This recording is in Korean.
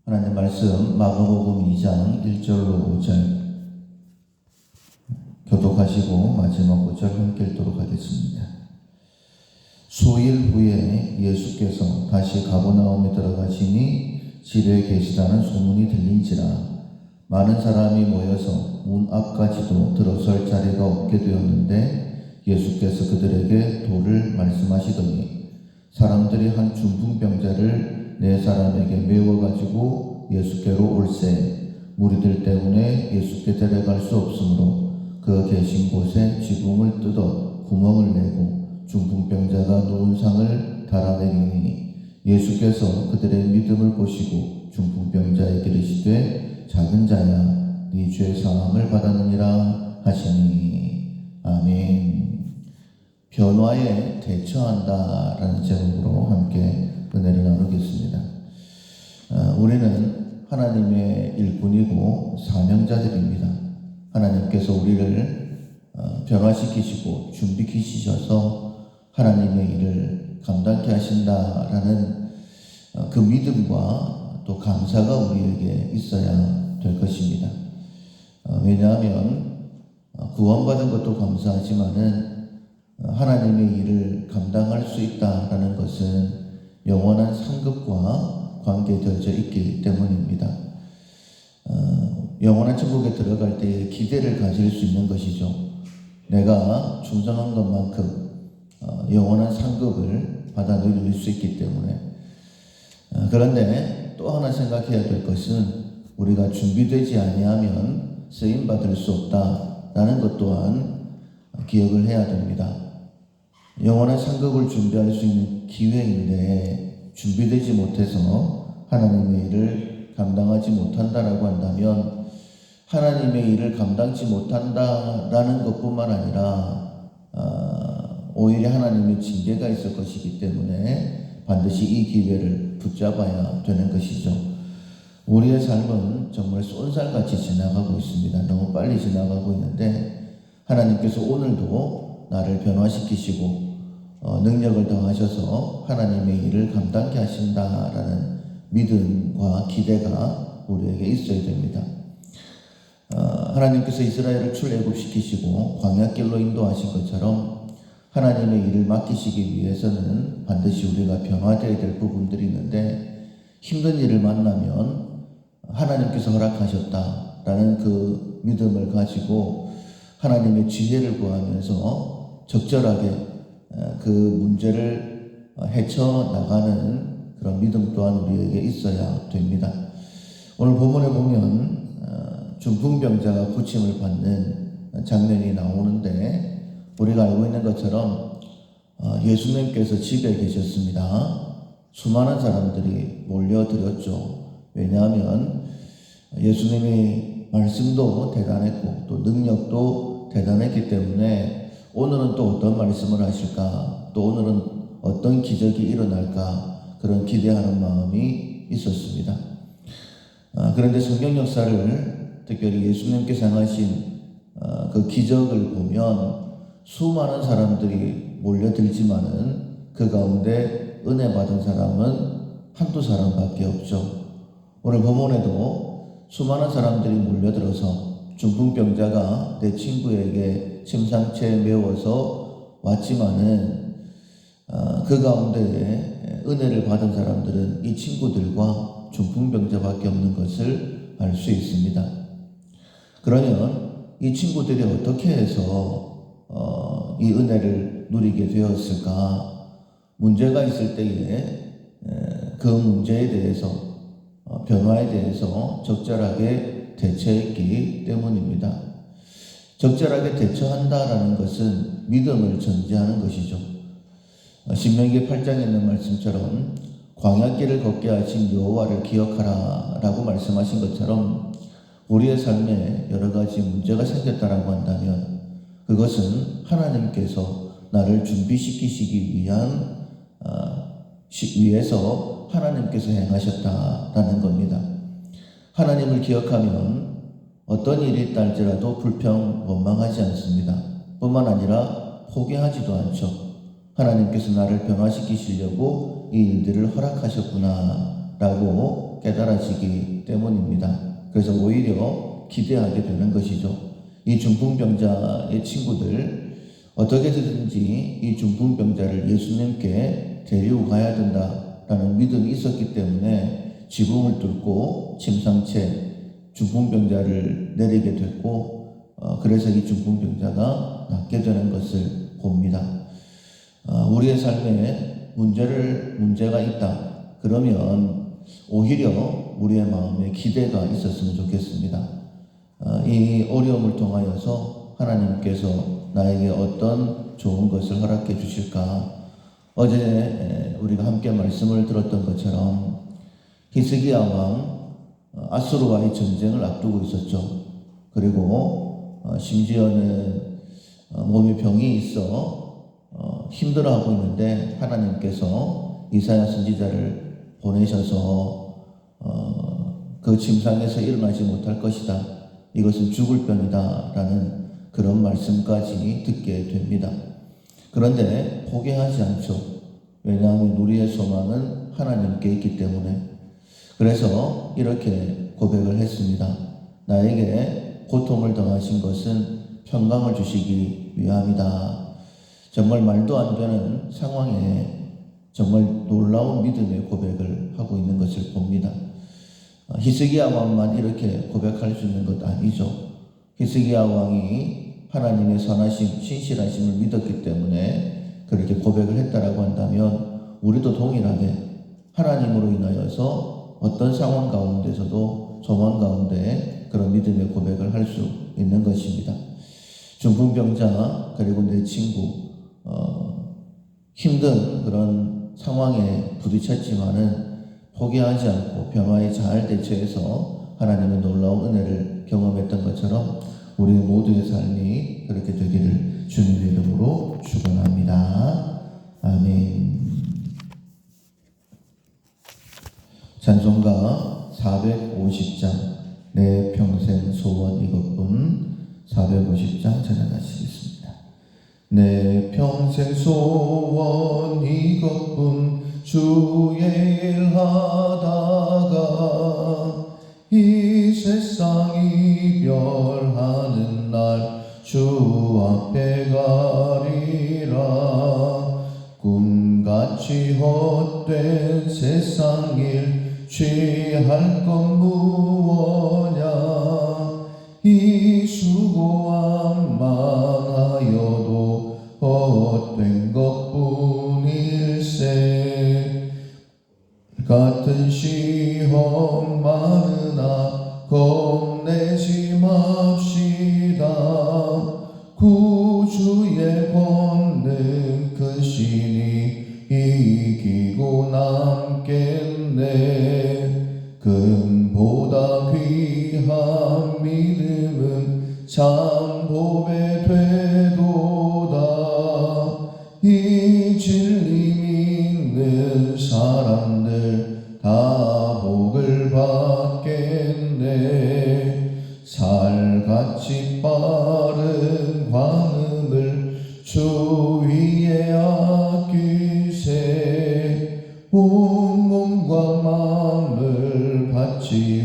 하나님 말씀 마가복음 2장 1절로 5절 교독하시고 마지막 5절 함께 읽도록 하겠습니다. 수일 후에 예수께서 다시 가버나움에 들어가시니 집에 계시다는 소문이 들린지라 많은 사람이 모여서 문 앞까지도 들어설 자리가 없게 되었는데 예수께서 그들에게 도를 말씀하시더니 사람들이 한 중풍병자를 네 사람에게 메워가지고 예수께로 올세 무리들 때문에 예수께 데려갈 수 없으므로 그 계신 곳에 지붕을 뜯어 구멍을 내고 중풍병자가 누운 상을 달아내리니 예수께서 그들의 믿음을 보시고 중풍병자에게 이르시되 작은 자야 네 죄 사함을 받았느니라 하시니. 아멘. 변화에 대처한다라는 제목으로 함께 은혜를 나누겠습니다. 우리는 하나님의 일꾼이고 사명자들입니다. 하나님께서 우리를 변화시키시고 준비시키셔서 하나님의 일을 감당케 하신다라는 그 믿음과 또 감사가 우리에게 있어야 될 것입니다. 왜냐하면 구원받은 것도 감사하지만은 하나님의 일을 감당할 수 있다라는 것은 영원한 상급과 관계되어져 있기 때문입니다. 영원한 천국에 들어갈 때 기대를 가질 수 있는 것이죠. 내가 충성한 것만큼 영원한 상급을 받아 누릴 수 있기 때문에. 그런데 또 하나 생각해야 될 것은 우리가 준비되지 아니하면 쓰임받을 수 없다라는 것 또한 기억을 해야 됩니다. 영원한 상급을 준비할 수 있는 기회인데 준비되지 못해서 하나님의 일을 감당하지 못한다라고 한다면 하나님의 일을 감당치 못한다라는 것뿐만 아니라 오히려 하나님의 징계가 있을 것이기 때문에 반드시 이 기회를 붙잡아야 되는 것이죠. 우리의 삶은 정말 쏜살같이 지나가고 있습니다. 너무 빨리 지나가고 있는데 하나님께서 오늘도 나를 변화시키시고 능력을 더하셔서 하나님의 일을 감당케 하신다라는 믿음과 기대가 우리에게 있어야 됩니다. 하나님께서 이스라엘을 출애굽시키시고 광야길로 인도하신 것처럼 하나님의 일을 맡기시기 위해서는 반드시 우리가 변화되어야 될 부분들이 있는데 힘든 일을 만나면 하나님께서 허락하셨다라는 그 믿음을 가지고 하나님의 지혜를 구하면서 적절하게 그 문제를 헤쳐나가는 그런 믿음 또한 우리에게 있어야 됩니다. 오늘 본문에 보면 중풍병자가 고침을 받는 장면이 나오는데 우리가 알고 있는 것처럼 예수님께서 집에 계셨습니다. 수많은 사람들이 몰려들었죠. 왜냐하면 예수님의 말씀도 대단했고 또 능력도 대단했기 때문에 오늘은 또 어떤 말씀을 하실까, 또 오늘은 어떤 기적이 일어날까 그런 기대하는 마음이 있었습니다. 그런데 성경 역사를 특별히 예수님께서 행하신 그 기적을 보면 수많은 사람들이 몰려들지만은 그 가운데 은혜 받은 사람은 한두 사람밖에 없죠. 오늘 본문에도 수많은 사람들이 몰려들어서 중풍병자가 내 친구에게 침상채에 메워서 왔지만은 그 가운데 은혜를 받은 사람들은 이 친구들과 중풍병자밖에 없는 것을 알 수 있습니다. 그러면 이 친구들이 어떻게 해서 이 은혜를 누리게 되었을까? 문제가 있을 때에 그 문제에 대해서 변화에 대해서 적절하게 대처했기 때문입니다. 적절하게 대처한다라는 것은 믿음을 전제하는 것이죠. 신명기 8장에 있는 말씀처럼 광야길을 걷게 하신 여호와를 기억하라 라고 말씀하신 것처럼 우리의 삶에 여러 가지 문제가 생겼다라고 한다면 그것은 하나님께서 나를 준비시키시기 위해서 하나님께서 행하셨다라는 겁니다. 하나님을 기억하면 어떤 일이 있다 할지라도 불평 원망하지 않습니다. 뿐만 아니라 포기하지도 않죠. 하나님께서 나를 변화시키시려고 이 일들을 허락하셨구나 라고 깨달아지기 때문입니다. 그래서 오히려 기대하게 되는 것이죠. 이 중풍병자의 친구들, 어떻게든지 이 중풍병자를 예수님께 데리고 가야 된다라는 믿음이 있었기 때문에 지붕을 뚫고 침상채 중풍병자를 내리게 됐고, 그래서 이 중풍병자가 낫게 되는 것을 봅니다. 우리의 삶에 문제가 있다. 그러면 오히려 우리의 마음에 기대가 있었으면 좋겠습니다. 이 어려움을 통하여서 하나님께서 나에게 어떤 좋은 것을 허락해 주실까? 어제 우리가 함께 말씀을 들었던 것처럼 히스기야 왕 아수르와의 전쟁을 앞두고 있었죠. 그리고 심지어는 몸에 병이 있어 힘들어하고 있는데 하나님께서 이사야 선지자를 보내셔서 그 침상에서 일어나지 못할 것이다. 이것은 죽을 병이다 라는 그런 말씀까지 듣게 됩니다. 그런데 포기하지 않죠. 왜냐하면 우리의 소망은 하나님께 있기 때문에. 그래서 이렇게 고백을 했습니다. 나에게 고통을 당하신 것은 평강을 주시기 위함이다. 정말 말도 안 되는 상황에 정말 놀라운 믿음의 고백을 하고 있는 것을 봅니다. 히스기야 왕만 이렇게 고백할 수 있는 것 아니죠. 히스기야 왕이 하나님의 선하심, 신실하심을 믿었기 때문에 그렇게 고백을 했다라고 한다면 우리도 동일하게 하나님으로 인하여서 어떤 상황 가운데서도 소망 가운데 그런 믿음의 고백을 할 수 있는 것입니다. 중풍병자 그리고 내 친구 힘든 그런 상황에 부딪혔지만은 포기하지 않고 평화에 잘 대처해서 하나님의 놀라운 은혜를 경험했던 것처럼 우리 모두의 삶이 그렇게 되기를 주님의 이름으로 축원합니다. 아멘. 찬송가 450장 내 평생 소원 이것뿐 450장 찬양하시겠습니다. 내 평생 소원 이것뿐 주의 일 하다가 이 세상 이별하는 날 주 앞에 가리라. 꿈같이 헛된 세상 일 취할 건 무엇냐. 이 수고함만 하여도 헛된 것뿐일세. 같은 시험 많으나 겁내지 맙시다. 구주의 권능 크시니 이기고 남겠네. 금보다 귀한 믿음은 참 보배 되도다. 이 진리 믿는 사람들 다 복을 받겠네. 살같이 빠른 광음을 주 위에 아끼세. 온 몸과 마음을 바치어